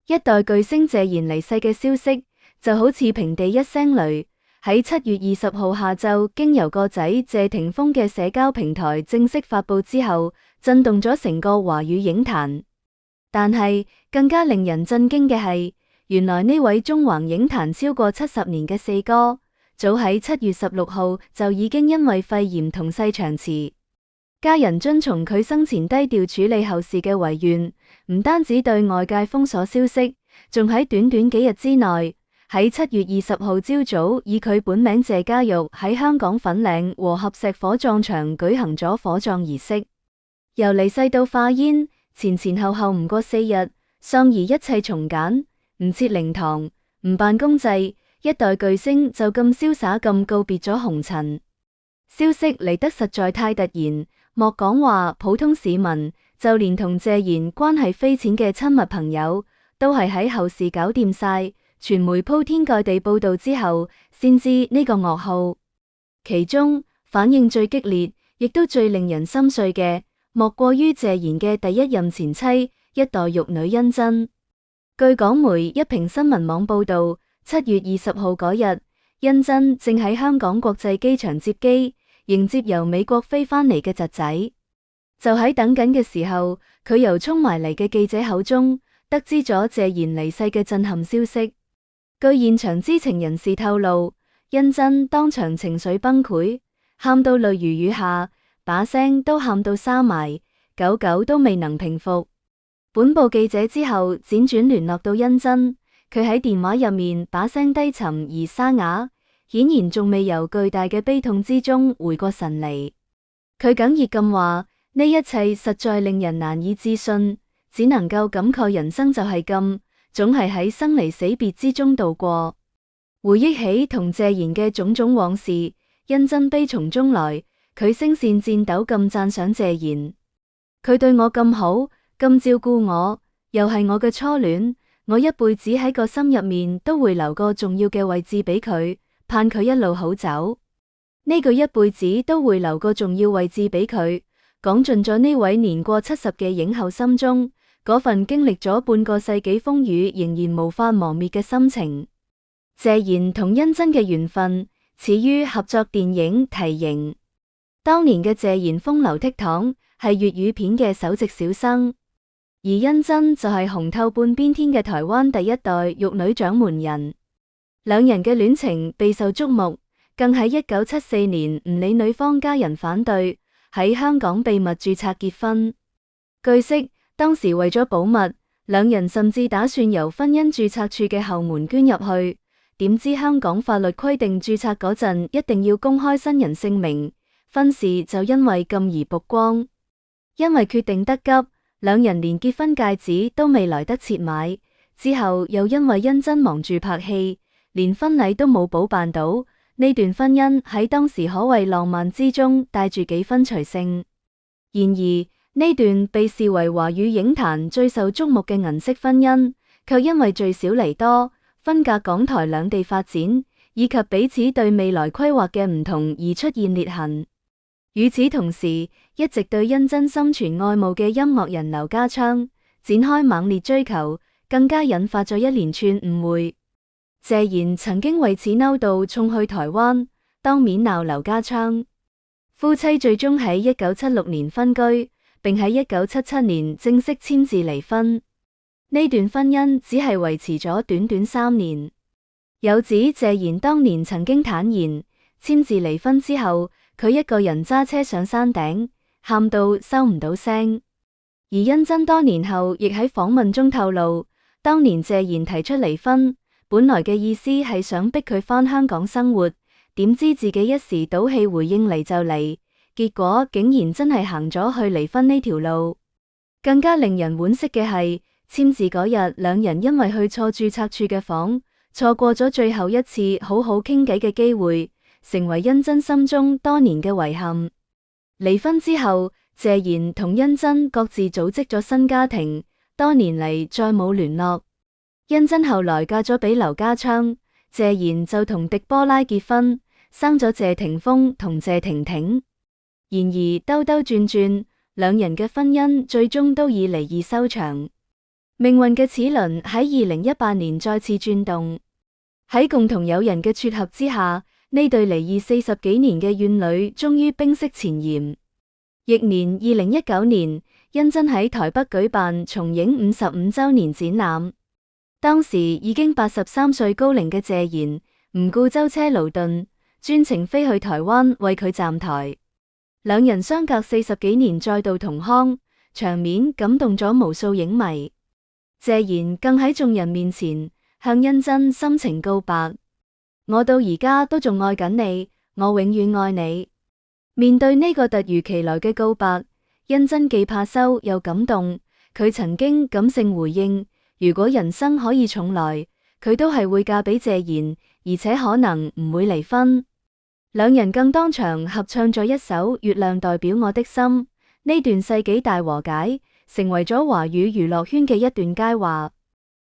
一代巨星謝賢離世嘅消息就好似平地一聲雷，喺7月20號下晝經由個仔謝霆鋒嘅社交平台正式發佈之後，震動咗成個華語影壇。但係更加令人震驚嘅係，原來呢位縱橫影壇超過70年嘅四哥，早喺7月16號就已經因為肺炎同世長辭。家人遵從佢生前低調處理後事嘅遺願，唔單止對外界封鎖消息，仲喺短短幾日之內，喺7月20號朝早以佢本名謝家玉喺香港粉嶺和合石火葬場舉行咗火葬儀式。由離世到化煙，前前後後唔過4日，喪儀一切從簡，唔設靈堂，唔辦公祭，一代巨星就咁瀟灑咁告別咗紅塵。消息嚟得實在太突然。莫講話普通市民，就連同謝賢關係匪淺嘅親密朋友，都係喺後事搞掂晒，傳媒鋪天蓋地報道之後，先知呢個噩耗。其中反應最激烈，亦都最令人心碎嘅，莫過於謝賢嘅第一任前妻，一代玉女甄珍。據港媒一平新聞網報道，7月20號嗰日，甄珍正喺香港國際機場接機，迎接由美國飛返嚟嘅侄仔。就喺等緊嘅時候，佢由衝埋嚟嘅記者口中得知咗謝賢離世嘅震撼消息。據現場知情人士透露，甄珍當場情緒崩潰，喊到淚如雨下，把聲都喊到沙埋，久久都未能平復。本報記者之後輾轉聯絡到甄珍，佢喺電話入面把聲低沉而沙啞，顯然仲未由巨大嘅悲痛之中回過神嚟。佢哽咽咁話：呢一切實在令人難以置信，只能夠感慨人生就係咁，總係喺生離死別之中度過。回憶起同謝賢嘅種種往事，甄珍悲從中來，佢聲線顫抖咁讚賞謝賢：佢對我咁好，咁照顧我，又係我嘅初戀，我一輩子喺個心入面都會留個重要嘅位置俾佢，盼佢一路好走。呢句一輩子都會留個重要位置俾佢，講盡咗呢位年過70嘅影后心中嗰份經歷咗半個世紀風雨仍然無法磨滅嘅心情。謝賢同甄珍嘅緣分始於合作電影《緹縈》，當年嘅謝賢風流倜儻，係粵語片嘅首席小生，而甄珍就係紅透半邊天嘅台灣第一代玉女掌門人。兩人嘅戀情備受矚目，更喺1974年唔理女方家人反對，喺香港秘密註冊結婚。據悉，當時為咗保密，兩人甚至打算由婚姻註冊處嘅後門捐入去，點知香港法律規定註冊嗰陣一定要公開新人姓名，婚事就因為咁而曝光。因為決定得急，兩人連結婚戒指都未來得切買，之後又因為甄珍忙住拍戲，連婚禮都冇補辦到，呢段婚姻喺當時可謂浪漫之中帶住幾分隨性。然而呢段被視為華語影壇最受矚目嘅銀色婚姻，卻因為聚少離多、分隔港台兩地發展，以及彼此對未來規劃嘅唔同而出現裂痕。與此同時，一直對甄珍心存愛慕嘅音樂人劉家昌展開猛烈追求，更加引發咗一連串誤會。謝賢曾經為此嬲到衝去台灣，當面鬧劉家昌。夫妻最終喺1976年分居，並喺1977年正式簽字離婚。呢段婚姻只係維持咗短短3年。有指謝賢當年曾經坦言，簽字離婚之後，佢一個人揸車上山頂，喊到收唔到聲。而甄珍多年後亦喺訪問中透露，當年謝賢提出離婚，本來嘅意思係想逼佢返香港生活，點知自己一時賭氣回應嚟就嚟，結果竟然真係行咗去離婚呢條路。更加令人惋惜嘅係，簽字嗰日，兩人因為去錯註冊處嘅房，錯過咗最後一次好好傾偈嘅機會，成為甄珍心中多年嘅遺憾。離婚之後，謝賢同甄珍各自組織咗新家庭，多年嚟再冇聯絡。甄珍後來嫁咗俾劉家昌，謝賢就同狄波拉結婚，生咗謝霆鋒同謝婷婷。然而兜兜轉轉，兩人嘅婚姻最終都以離異收場。命運嘅齒輪喺2018年再次轉動，喺共同友人嘅撮合之下，呢對離異40幾年嘅怨侶終於冰釋前嫌。翌年2019年，甄珍喺台北舉辦重映55週年展覽，當時已經83歲高齡嘅謝賢唔顧舟車勞頓，專程飛去台灣為佢站台。兩人相隔40幾年再度同框，場面感動咗無數影迷。謝賢更喺眾人面前向甄珍深情告白：我到而家都仲愛緊你，我永遠愛你。面對呢個突如其來嘅告白，甄珍既怕羞又感動。佢曾經感性回應：如果人生可以重來，佢都係會嫁俾謝賢，而且可能唔會離婚。兩人更當場合唱咗一首《月亮代表我的心》，呢段世紀大和解成為咗華語娛樂圈嘅一段佳話。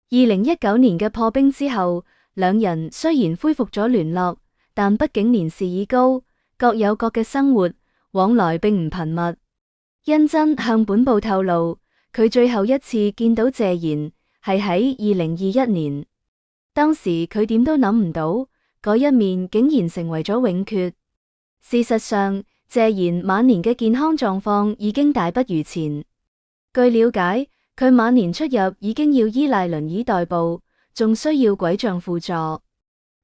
2019年嘅破冰之後，兩人雖然恢復咗聯絡，但畢竟年事已高，各有各嘅生活，往來並唔頻密。甄珍向本報透露，佢最後一次見到謝賢係喺2021年，當時佢點都諗唔到，嗰一面竟然成為咗永訣。事實上，謝賢晚年嘅健康狀況已經大不如前。據了解，佢晚年出入已經要依賴輪椅代步，仲需要拐杖輔助。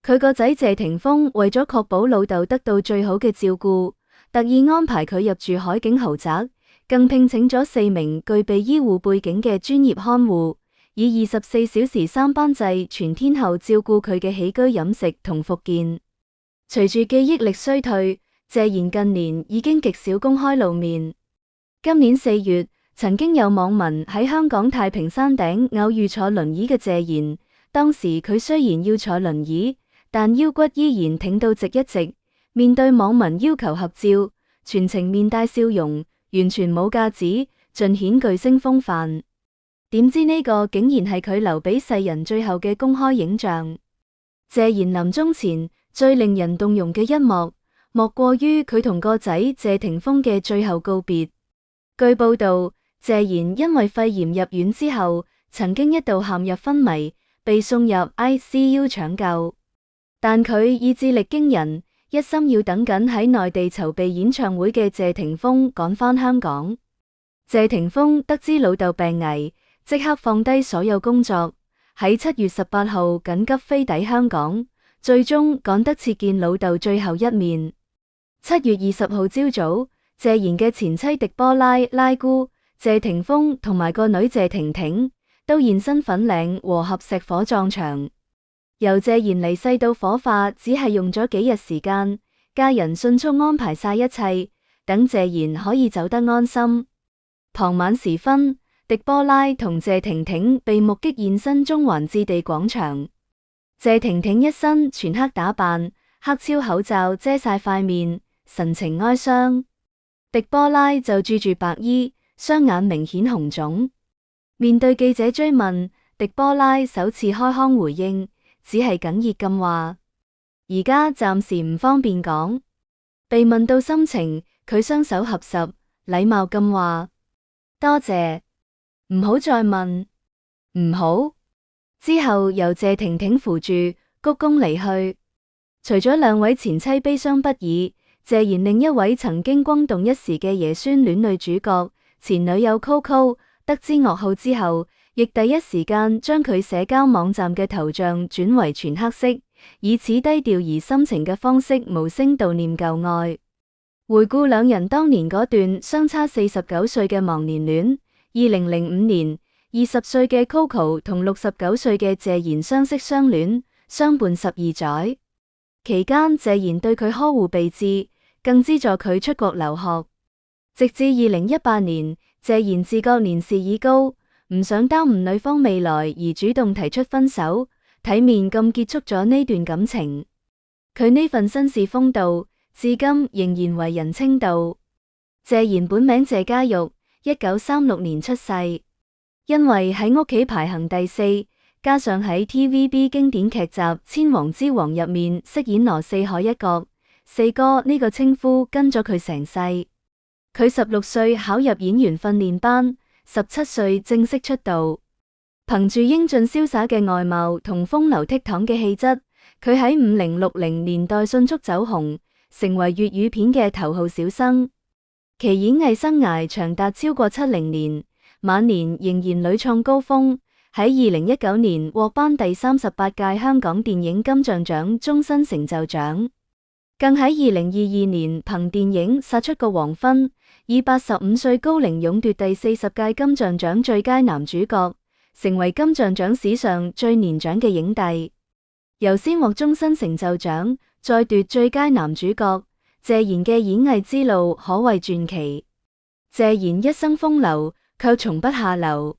佢個仔謝霆鋒為咗確保老豆得到最好嘅照顧，特意安排佢入住海景豪宅，更聘請咗4名具備醫護背景嘅專業看護，以24小時3班制全天候照顧佢嘅起居飲食同復健。隨住記憶力衰退，謝賢近年已經極少公開露面。今年4月，曾經有網民喺香港太平山頂偶遇坐輪椅嘅謝賢，當時佢雖然要坐輪椅，但腰骨依然挺到直一直。面對網民要求合照，全程面帶笑容，完全冇架子，盡顯巨星風範。點知呢個竟然係佢留俾世人最後嘅公開影像。謝賢臨終前最令人動容嘅一幕，莫過於佢同個仔謝霆鋒嘅最後告別。據報道，謝賢因為肺炎入院之後，曾經一度陷入昏迷，被送入 ICU 搶救。但佢意志力驚人，一心要等緊喺內地籌備演唱會嘅謝霆鋒趕返香港。謝霆鋒得知老豆病危，即刻放低所有工作，喺7月18號緊急飛抵香港，最終趕得切見老豆最後一面。7月20號朝早，謝賢嘅前妻狄波拉姑、謝霆鋒同埋個女謝婷婷都現身粉嶺和合石火葬場。由謝賢離世到火化只係用咗幾日時間，家人迅速安排晒一切，等謝賢可以走得安心。傍晚時分，狄波拉同謝婷婷被目擊現身中環置地廣場。謝婷婷一身全黑打扮，黑超口罩遮晒塊面，神情哀傷。狄波拉就着住白衣，雙眼明顯紅腫。面對記者追問，狄波拉首次開腔回應，只係哽咽咁話，而家暫時唔方便講。被問到心情，佢雙手合十，禮貌咁話，多謝，唔好再問，唔好。之後由謝婷婷扶住鞠躬離去。除咗兩位前妻悲傷不已，謝賢另一位曾經轟動一時嘅爺孫戀女主角前女友 Coco 得知噩耗之後，亦第一時間將佢社交網站嘅頭像轉為全黑色，以此低調而深情嘅方式無聲悼念舊愛。回顧兩人當年嗰段相差49歲嘅忘年戀，2005年20歲嘅 Coco 同69歲嘅謝賢相識相戀，相伴12載。期間謝賢對佢呵護備至，更資助佢出國留學。直至2018年，謝賢自覺年事已高，唔想耽誤女方未來而主動提出分手，體面咁結束咗呢段感情。佢呢份紳士風度，至今仍然為人稱道。謝賢本名謝家玉，1936年出世。因為喺屋企排行第4，加上喺 TVB 經典劇集《千王之王》入面飾演羅四海一角，四哥呢個稱呼跟咗佢成世。佢16歲考入演員訓練班，17歲正式出道。憑住英俊瀟灑嘅外貌同風流倜儻嘅氣質，佢喺50、60年代迅速走紅，成為粵語片嘅頭號小生。其演藝生涯長達超過70年，晚年仍然屢創高峰。喺2019年獲頒第38屆香港電影金像獎終身成就獎，更喺2022年憑電影殺出個黃昏，以85歲高齡勇奪第40屆金像獎最佳男主角，成為金像獎史上最年長嘅影帝。由先獲終身成就獎，再奪最佳男主角，謝賢嘅演藝之路可謂傳奇。謝賢一生風流，卻從不下流。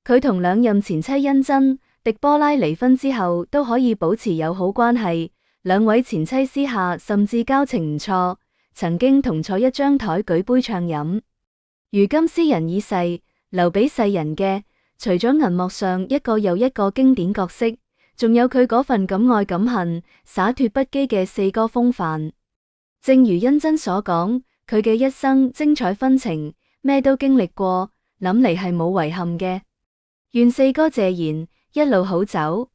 佢同兩任前妻甄珍、狄波拉離婚之後都可以保持友好關係，兩位前妻私下甚至交情唔錯，曾經同坐一張台舉杯暢飲。如今斯人已逝，留俾世人嘅，除咗銀幕上一個又一個經典角色，仲有佢嗰份敢愛敢恨、灑脫不羈嘅四哥風範。正如甄珍所講，佢嘅一生精彩紛呈，咩都經歷過，諗嚟係冇遺憾嘅。願四哥謝賢一路好走。